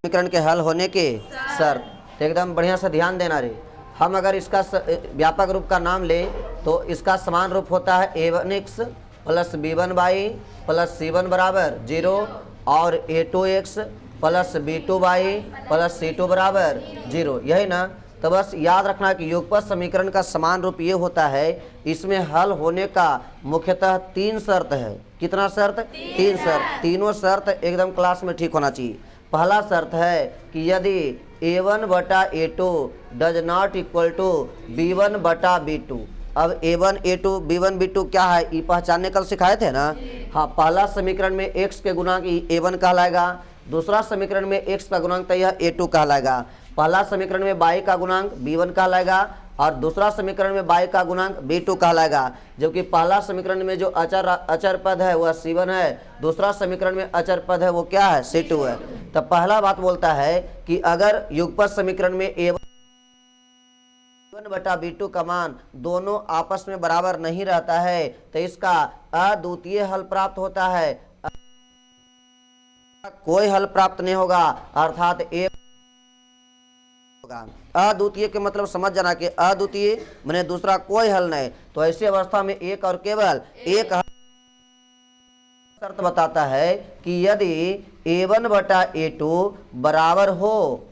समीकरण के हल होने के शर्त। तो एकदम बढ़िया से ध्यान देना रे। हम अगर इसका व्यापक रूप का नाम ले तो इसका समान रूप होता है a1x plus b1y plus c1 बराबर 0 और a2x plus b2y plus c2 बराबर 0, यही ना। तो बस याद रखना कि युगपत समीकरण का समान रूप ये होता है, इसमें हल होने का मुख्यतः 3 शर्त है। कितना शर्त? 3 शर्त। तीनों शर्त एकदम क्लास में ठीक होना चाहिए। पहला शर्त है कि यदि a1 बटा a2 does not equal to b1 बटा b2। अब a1 a2 b1 b2 क्या है ये पहचानने कल सिखाए थे ना। हाँ, पहला समीकरण में x के गुणांक a1 कहलाएगा, दूसरा समीकरण में x का गुणांक यह a2 कहलाएगा। पहला समीकरण में y का गुणांक b1 कहलाएगा और दूसरा समीकरण में y का गुणांक b2 कहलाएगा। जबकि पहला समीकरण में जो अचर पद है वह c1 है, दूसरा समीकरण में अचर पद है वो क्या है? c2 है। तो पहला बात बोलता है कि अगर युगपत समीकरण में a1 बटा b2 का मान दोनों आपस में बराबर नहीं रहता है तो इसका अद्वितीय हल प्राप्त होता है। कोई हल प्राप्त नहीं होगा, अर्थात एक अद्वितीय के मतलब समझ जाना कि अद्वितीय माने दूसरा कोई हल नहीं। तो ऐसी अवस्था में एक और केवल एक हल शर्त बताता है कि यदि a1 बटा a2 बराबर हो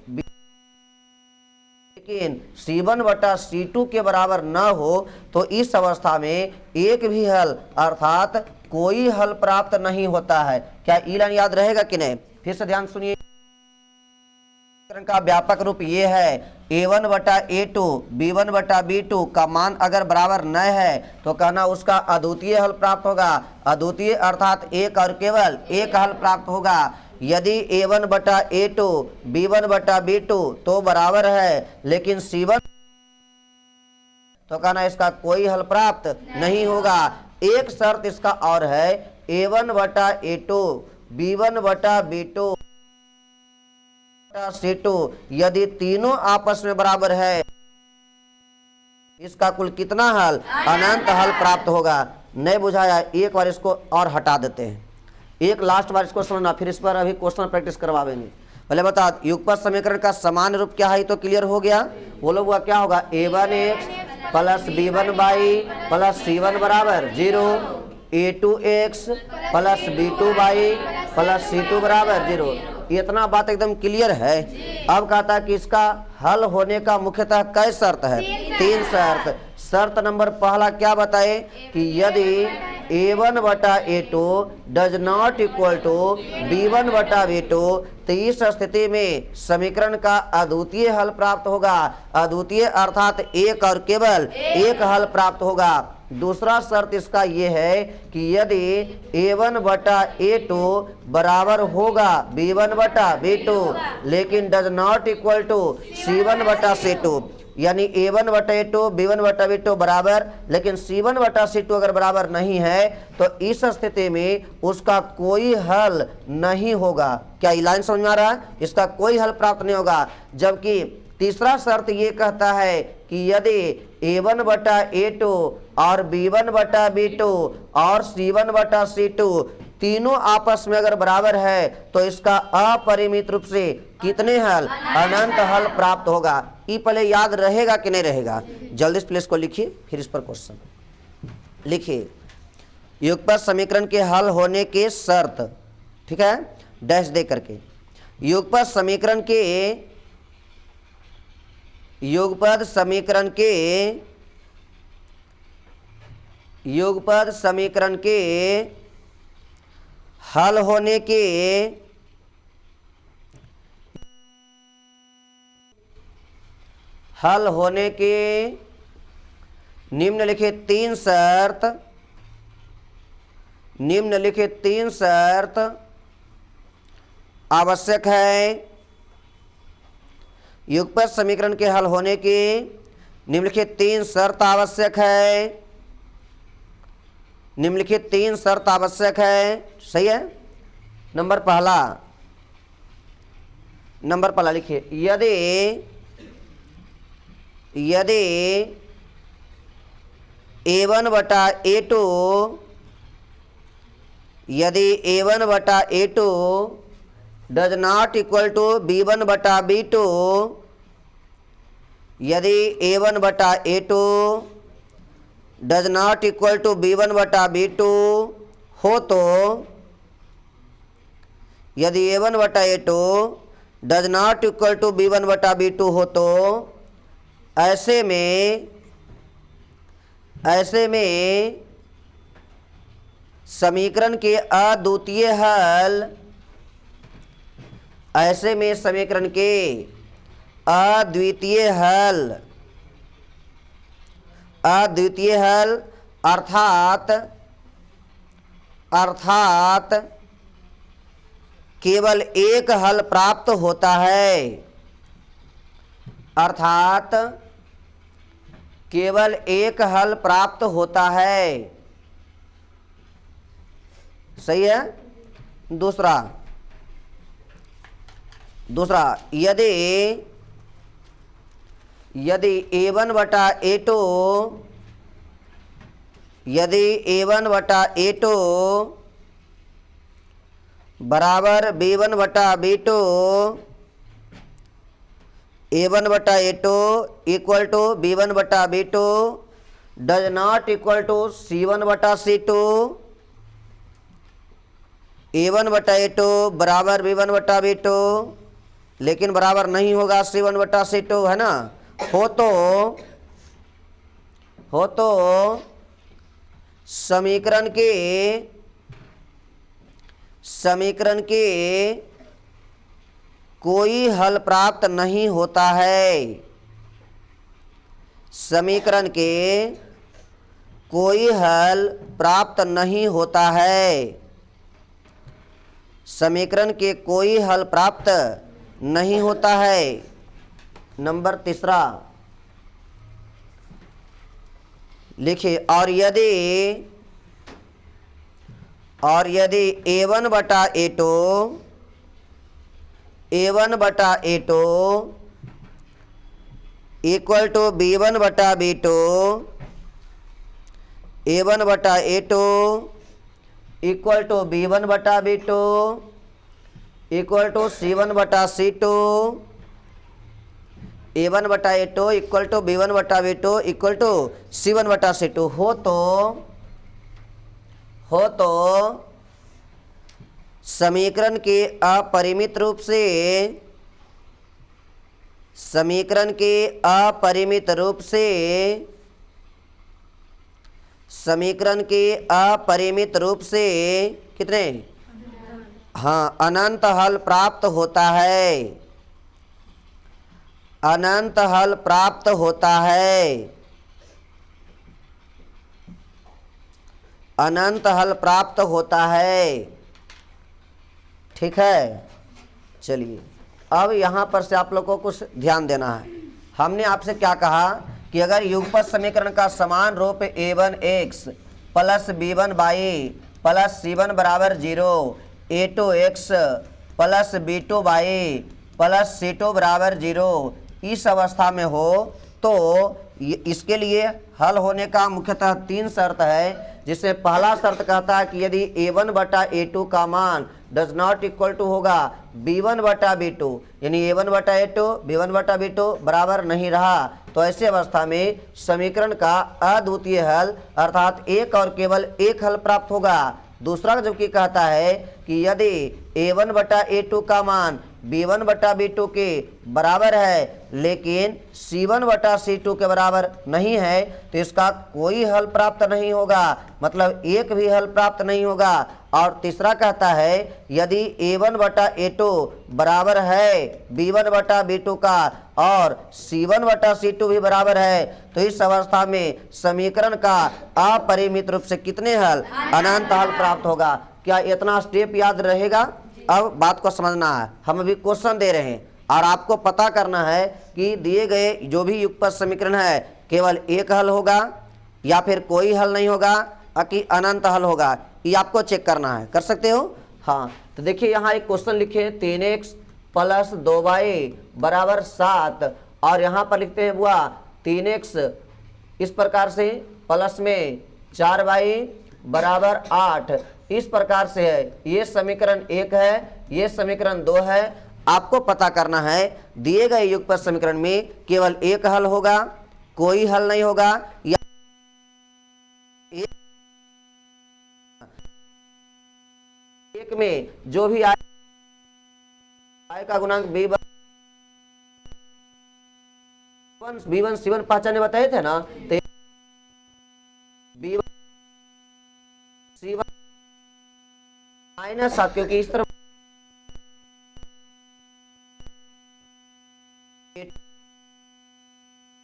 लेकिन c1 बटा c2 के बराबर न हो तो इस अवस्था में एक भी हल अर्थात कोई हल प्राप्त नहीं होता है। क्या ई लाइन याद रहेगा कि नहीं? फिर से ध्यान सुनिए। का व्यापक रूप ये है a1 बटा a2 b1 बटा b2 का मान अगर बराबर न है तो कहना उसका अद्वितीय हल प्राप्त होगा। अद्वितीय अर्थात एक और केवल एक हल प्राप्त होगा। यदि a1 बटा a2 b1 बटा b2 तो बराबर है लेकिन c1 तो कहना इसका कोई हल प्राप्त नहीं होगा। एक शर्त इसका और है a1 बटा a2 b1 बटा b2 c2 यदि तीनों आपस में बराबर है इसका कुल कितना हल? अनंत हल प्राप्त होगा। नहीं बुझाया? एक बार इसको और हटा देते हैं, एक लास्ट बार इसको समझना, फिर इस पर अभी क्वेश्चन प्रैक्टिस करवाएंगे। पहले बता युगपत समीकरण का समान रूप क्या है तो क्लियर हो गया। बोलो हुआ क्या होगा? a1x plus b1y plus c1 बराबर 0, a2x plus b2y plus c2 बराबर 0। इतना बात एकदम क्लियर है। अब कहता है कि इसका हल होने का मुख्यतः कई शर्त है? 3 शर्त। शर्त नंबर पहला क्या बताए कि यदि a1 बटा a2 does not equal to b1 बटा b2 तो इस स्थिति में समीकरण का अद्वितीय हल प्राप्त होगा। अद्वितीय अर्थात एक और केवल एक हल प्राप्त होगा। दूसरा शर्त इसका यह है कि यदि a1 बटा a2 बराबर होगा b1 बटा b2 लेकिन does not equal to c1 बटा c2, यानी a1 बटा a2 b1 बटा b2 बराबर लेकिन c1 बटा c2 अगर बराबर नहीं है तो इस स्थिति में उसका कोई हल नहीं होगा। क्या ये लाइन समझ में आ रहा है? इसका कोई हल प्राप्त नहीं होगा। जबकि तीसरा शर्त ये कहता है कि यदि a1 बटा a2 और b1 बटा b2 और c1 बटा c2 तीनों आपस में अगर बराबर है तो इसका अपरिमित रूप से कितने हल? अनंत हल प्राप्त होगा। ये पहले याद रहेगा कि नहीं रहेगा? जल्दी से प्लेस को लिखिए, फिर इस पर क्वेश्चन लिखिए। युगपत समीकरण के हल होने के शर्त, ठीक है, डैश दे करके। युगपत समीकरण के हल होने के निम्नलिखित 3 शर्त आवश्यक है। युगपत समीकरण के हल होने के निम्नलिखित 3 शर्त आवश्यक है। निम्नलिखित 3 शर्त आवश्यक है। सही है? नंबर पहला लिखिए। यदि a1 बटा a2 does not equal to b1 बटा b2, यदि a1 बटा a2 does not equal to b1 बटा b2 हो तो, यदि a1 बटा a2 does not equal to b1 बटा b2 हो तो ऐसे में समीकरण के अद्वितीय हल, ऐसे में समीकरण के अद्वितीय हल अर्थात केवल एक हल प्राप्त होता है, अर्थात केवल एक हल प्राप्त होता है। सही है। दूसरा यदि a1 बटा a2 बराबर b1 बटा b2, a1 बटा a2 इक्वल टू b1 बटा b2 does not equal to c1 बटा c2, a1 बटा a2 बराबर b1 बटा b2, लेकिन बराबर नहीं होगा c1 बटा c2, है ना। हो तो समीकरण के कोई हल प्राप्त नहीं होता है, समीकरण के कोई हल प्राप्त नहीं होता है, समीकरण के कोई हल प्राप्त नहीं होता है। नंबर तीसरा लिखिए, और यदि a1 बटा a2 इक्वल टू b1 बटा b2, a1 बटा a2 इक्वल टू b1 बटा b2 इक्वल टू c1 बटा c2, a1 बटा a2 इक्वल टू b1 बटा b2 इक्वल टू c1 बटा c2 हो तो समीकरण के अपरिमित रूप से कितने, हाँ, अनंत हल प्राप्त होता है, अनंत हल प्राप्त होता है, अनंत हल प्राप्त होता है। ठीक है। चलिए अब यहाँ पर से आप लोग को कुछ ध्यान देना है। हमने आपसे क्या कहा कि अगर युगपत समीकरण का समान रूप a1x plus b1y plus c1 बराबर 0, a2x plus b2y plus c2 बराबर 0 इस अवस्था में हो तो इसके लिए हल होने का मुख्यतः 3 शर्त है, जिसमें पहला शर्त कहता है कि यदि a1 बटा a2 का मान डज नॉट इक्वल टू होगा b1 बटा b2, यानी a1 बटा a2 b1 बटा b2 बराबर नहीं रहा, तो ऐसी अवस्था में समीकरण का अद्वितीय हल अर्थात एक और केवल एक हल प्राप्त होगा। दूसरा जबकि कहता है कि यदि a1 बटा a2 का मान b1 बटा b2 के बराबर है लेकिन c1 बटा c2 के बराबर नहीं है, तो इसका कोई हल प्राप्त नहीं होगा, मतलब एक भी हल प्राप्त नहीं होगा। और तीसरा कहता है यदि a1 बटा a2 बराबर है b1 बटा b2 का और c1 बटा c2 भी बराबर है, तो इस अवस्था में समीकरण का अपरिमित रूप से कितने हल, अनंत हल प्राप्त होगा। क्या इतना स्टेप याद रहेगा? अब बात को समझना है। हम अभी क्वेश्चन दे रहे हैं और आपको पता करना है कि दिए गए जो भी युगपत समीकरण है केवल एक हल होगा या फिर कोई हल नहीं होगा कि अनंत हल होगा, ये आपको चेक करना है। कर सकते हो? हाँ, तो देखिए यहाँ एक क्वेश्चन लिखे 3x प्लस 2y बराबर 7 और यहाँ पर लिखते हैं बुआ 3x इस प्रकार से प्लस में 4y बराबर 8 इस प्रकार से है। ये समीकरण 1 है, ये समीकरण 2 है। आपको पता करना है दिए गए युगपत समीकरण में केवल एक हल होगा, कोई हल नहीं होगा, या एक में जो भी आय का गुणांक b1 b1 c1 पहचाने बताए थे ना, तो b1 c1 -7, क्योंकि इस तरफ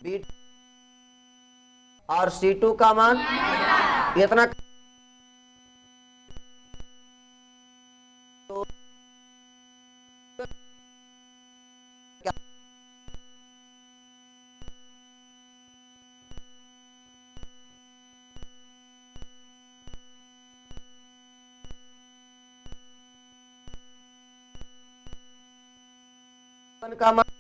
b और c2 का मान इतना, तो का मान